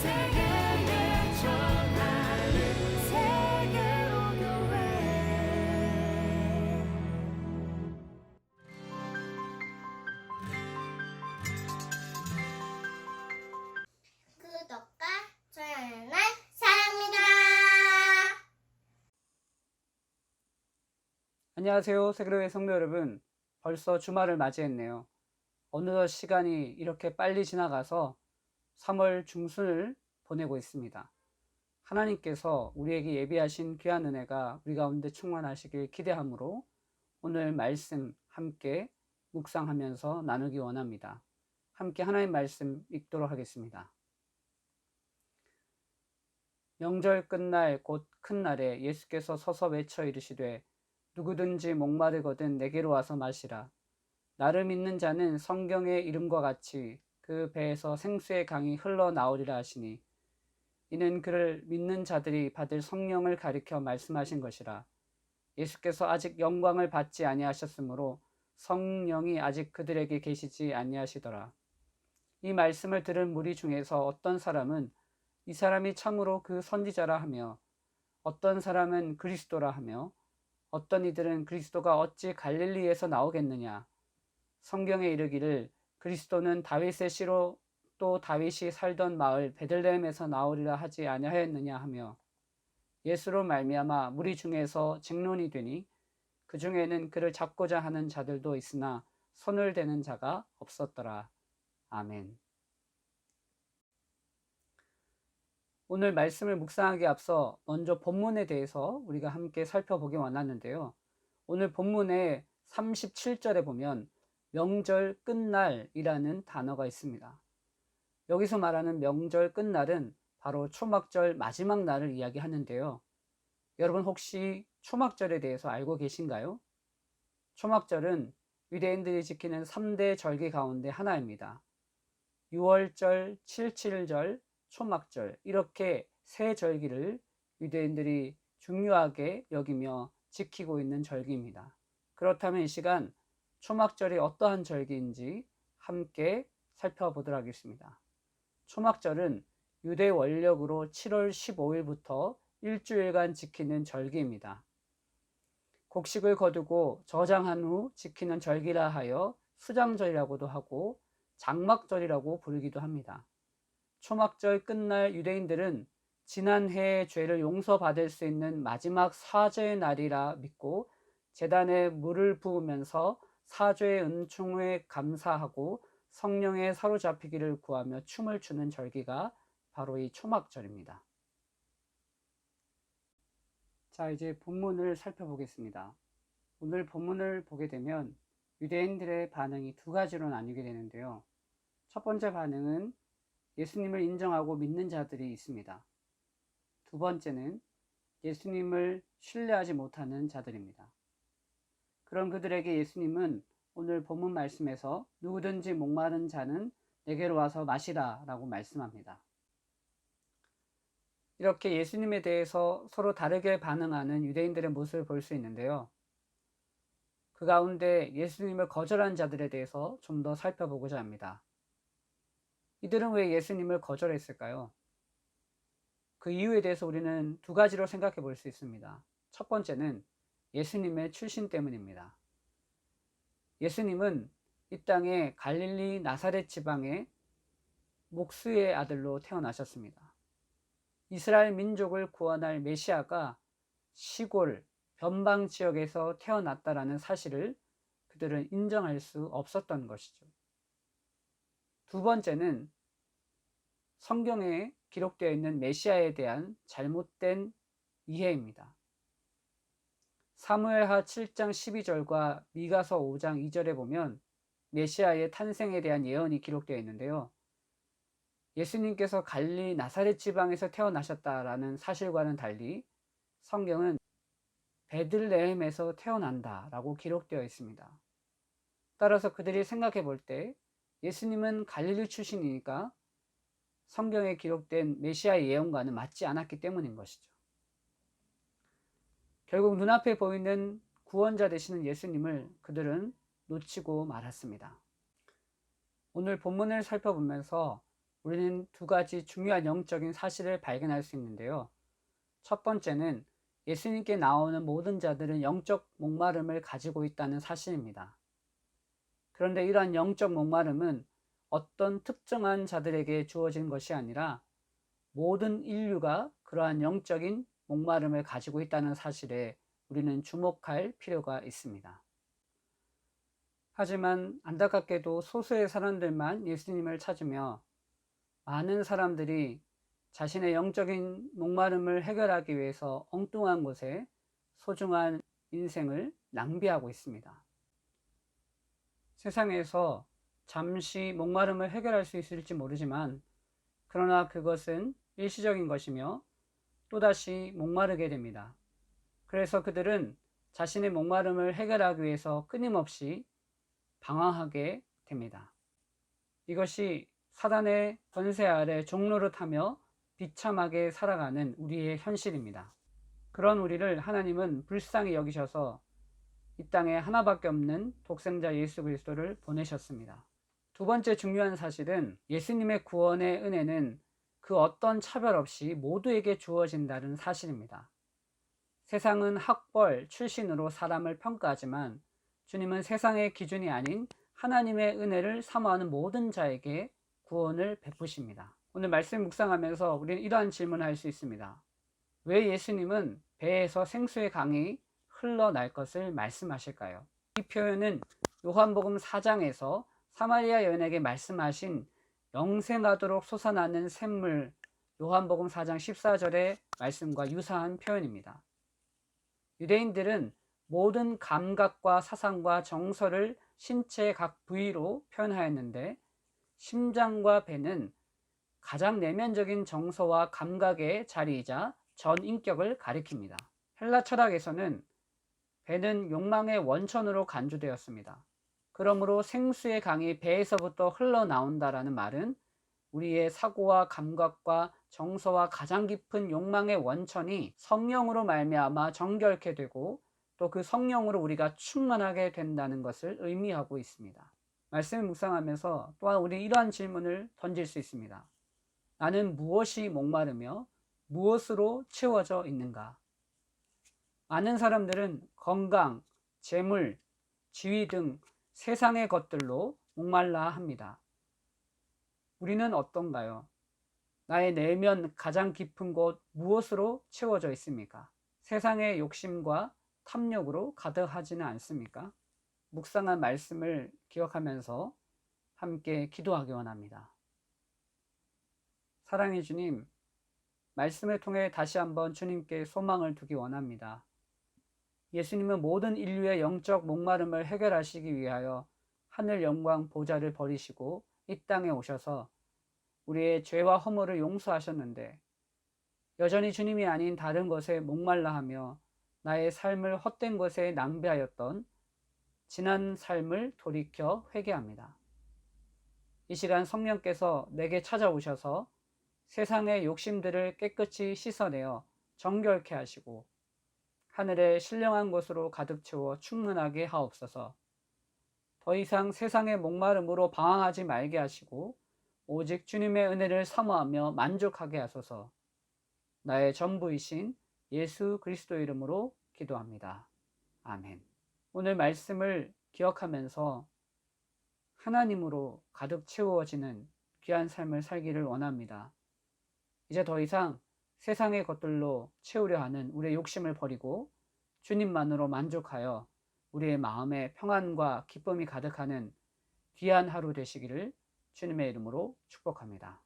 세계에 전하는 세계로 교회. 구독과 좋아요는 사랑합니다. 안녕하세요. 세계로의 성도 여러분. 벌써 주말을 맞이했네요. 어느덧 시간이 이렇게 빨리 지나가서 3월 중순을 보내고 있습니다. 하나님께서 우리에게 예비하신 귀한 은혜가 우리 가운데 충만하시길 기대하므로 오늘 말씀 함께 묵상하면서 나누기 원합니다. 함께 하나님 말씀 읽도록 하겠습니다. 명절 끝날 곧 큰 날에 예수께서 서서 외쳐 이르시되 누구든지 목마르거든 내게로 와서 마시라. 나를 믿는 자는 성경의 이름과 같이 그 배에서 생수의 강이 흘러나오리라 하시니 이는 그를 믿는 자들이 받을 성령을 가리켜 말씀하신 것이라. 예수께서 아직 영광을 받지 아니하셨으므로 성령이 아직 그들에게 계시지 아니하시더라. 이 말씀을 들은 무리 중에서 어떤 사람은 이 사람이 참으로 그 선지자라 하며 어떤 사람은 그리스도라 하며 어떤 이들은 그리스도가 어찌 갈릴리에서 나오겠느냐. 성경에 이르기를 그리스도는 다윗의 씨로 또 다윗이 살던 마을 베들레헴에서 나오리라 하지 아니하였느냐 하며 예수로 말미암아 무리 중에서 쟁론이 되니 그 중에는 그를 잡고자 하는 자들도 있으나 손을 대는 자가 없었더라. 아멘. 오늘 말씀을 묵상하기에 앞서 먼저 본문에 대해서 우리가 함께 살펴보기 원하는데요. 오늘 본문의 37절에 보면 명절 끝날이라는 단어가 있습니다. 여기서 말하는 명절 끝날은 바로 초막절 마지막 날을 이야기하는데요. 여러분 혹시 초막절에 대해서 알고 계신가요? 초막절은 유대인들이 지키는 3대 절기 가운데 하나입니다. 6월절, 77절, 초막절 이렇게 세 절기를 유대인들이 중요하게 여기며 지키고 있는 절기입니다. 그렇다면 이 시간 초막절이 어떠한 절기인지 함께 살펴보도록 하겠습니다. 초막절은 유대 원력으로 7월 15일부터 일주일간 지키는 절기입니다. 곡식을 거두고 저장한 후 지키는 절기라 하여 수장절이라고도 하고 장막절이라고 부르기도 합니다. 초막절 끝날 유대인들은 지난 해의 죄를 용서받을 수 있는 마지막 사죄의 날이라 믿고 제단에 물을 부으면서 사죄의 은총에 감사하고 성령에 사로잡히기를 구하며 춤을 추는 절기가 바로 이 초막절입니다. 자, 이제 본문을 살펴보겠습니다. 오늘 본문을 보게 되면 유대인들의 반응이 두 가지로 나뉘게 되는데요. 첫 번째 반응은 예수님을 인정하고 믿는 자들이 있습니다. 두 번째는 예수님을 신뢰하지 못하는 자들입니다. 그런 그들에게 예수님은 오늘 본문 말씀에서 누구든지 목마른 자는 내게로 와서 마시라 라고 말씀합니다. 이렇게 예수님에 대해서 서로 다르게 반응하는 유대인들의 모습을 볼 수 있는데요. 그 가운데 예수님을 거절한 자들에 대해서 좀 더 살펴보고자 합니다. 이들은 왜 예수님을 거절했을까요? 그 이유에 대해서 우리는 두 가지로 생각해 볼 수 있습니다. 첫 번째는 예수님의 출신 때문입니다. 예수님은 이 땅에 갈릴리 나사렛 지방의 목수의 아들로 태어나셨습니다. 이스라엘 민족을 구원할 메시아가 시골, 변방 지역에서 태어났다라는 사실을 그들은 인정할 수 없었던 것이죠. 두 번째는 성경에 기록되어 있는 메시아에 대한 잘못된 이해입니다. 사무엘하 7장 12절과 미가서 5장 2절에 보면 메시아의 탄생에 대한 예언이 기록되어 있는데요. 예수님께서 갈릴리 나사렛 지방에서 태어나셨다라는 사실과는 달리 성경은 베들레헴에서 태어난다라고 기록되어 있습니다. 따라서 그들이 생각해 볼 때 예수님은 갈릴리 출신이니까 성경에 기록된 메시아의 예언과는 맞지 않았기 때문인 것이죠. 결국 눈앞에 보이는 구원자 되시는 예수님을 그들은 놓치고 말았습니다. 오늘 본문을 살펴보면서 우리는 두 가지 중요한 영적인 사실을 발견할 수 있는데요. 첫 번째는 예수님께 나오는 모든 자들은 영적 목마름을 가지고 있다는 사실입니다. 그런데 이러한 영적 목마름은 어떤 특정한 자들에게 주어진 것이 아니라 모든 인류가 그러한 영적인 목마름을 가지고 있다는 사실에 우리는 주목할 필요가 있습니다. 하지만 안타깝게도 소수의 사람들만 예수님을 찾으며 많은 사람들이 자신의 영적인 목마름을 해결하기 위해서 엉뚱한 곳에 소중한 인생을 낭비하고 있습니다. 세상에서 잠시 목마름을 해결할 수 있을지 모르지만 그러나 그것은 일시적인 것이며 또다시 목마르게 됩니다. 그래서 그들은 자신의 목마름을 해결하기 위해서 끊임없이 방황하게 됩니다. 이것이 사단의 권세 아래 종노릇하며 비참하게 살아가는 우리의 현실입니다. 그런 우리를 하나님은 불쌍히 여기셔서 이 땅에 하나밖에 없는 독생자 예수 그리스도를 보내셨습니다. 두 번째 중요한 사실은 예수님의 구원의 은혜는 그 어떤 차별 없이 모두에게 주어진다는 사실입니다. 세상은 학벌, 출신으로 사람을 평가하지만 주님은 세상의 기준이 아닌 하나님의 은혜를 사모하는 모든 자에게 구원을 베푸십니다. 오늘 말씀 묵상하면서 우리는 이러한 질문을 할 수 있습니다. 왜 예수님은 배에서 생수의 강이 흘러날 것을 말씀하실까요? 이 표현은 요한복음 4장에서 사마리아 여인에게 말씀하신 영생하도록 솟아나는 샘물 요한복음 4장 14절의 말씀과 유사한 표현입니다. 유대인들은 모든 감각과 사상과 정서를 신체의 각 부위로 표현하였는데 심장과 배는 가장 내면적인 정서와 감각의 자리이자 전인격을 가리킵니다. 헬라 철학에서는 배는 욕망의 원천으로 간주되었습니다. 그러므로 생수의 강이 배에서부터 흘러나온다라는 말은 우리의 사고와 감각과 정서와 가장 깊은 욕망의 원천이 성령으로 말미암아 정결케 되고 또 그 성령으로 우리가 충만하게 된다는 것을 의미하고 있습니다. 말씀을 묵상하면서 또한 우리 이러한 질문을 던질 수 있습니다. 나는 무엇이 목마르며 무엇으로 채워져 있는가? 많은 사람들은 건강, 재물, 지위 등 세상의 것들로 목말라 합니다. 우리는 어떤가요? 나의 내면 가장 깊은 곳 무엇으로 채워져 있습니까? 세상의 욕심과 탐욕으로 가득하지는 않습니까? 묵상한 말씀을 기억하면서 함께 기도하기 원합니다. 사랑의 주님, 말씀을 통해 다시 한번 주님께 소망을 두기 원합니다. 예수님은 모든 인류의 영적 목마름을 해결하시기 위하여 하늘 영광 보좌를 버리시고 이 땅에 오셔서 우리의 죄와 허물을 용서하셨는데 여전히 주님이 아닌 다른 것에 목말라 하며 나의 삶을 헛된 것에 낭비하였던 지난 삶을 돌이켜 회개합니다. 이 시간 성령께서 내게 찾아오셔서 세상의 욕심들을 깨끗이 씻어내어 정결케 하시고 하늘의 신령한 것으로 가득 채워 충만하게 하옵소서. 더 이상 세상의 목마름으로 방황하지 말게 하시고 오직 주님의 은혜를 사모하며 만족하게 하소서. 나의 전부이신 예수 그리스도 이름으로 기도합니다. 아멘. 오늘 말씀을 기억하면서 하나님으로 가득 채워지는 귀한 삶을 살기를 원합니다. 이제 더 이상 세상의 것들로 채우려 하는 우리의 욕심을 버리고 주님만으로 만족하여 우리의 마음에 평안과 기쁨이 가득하는 귀한 하루 되시기를 주님의 이름으로 축복합니다.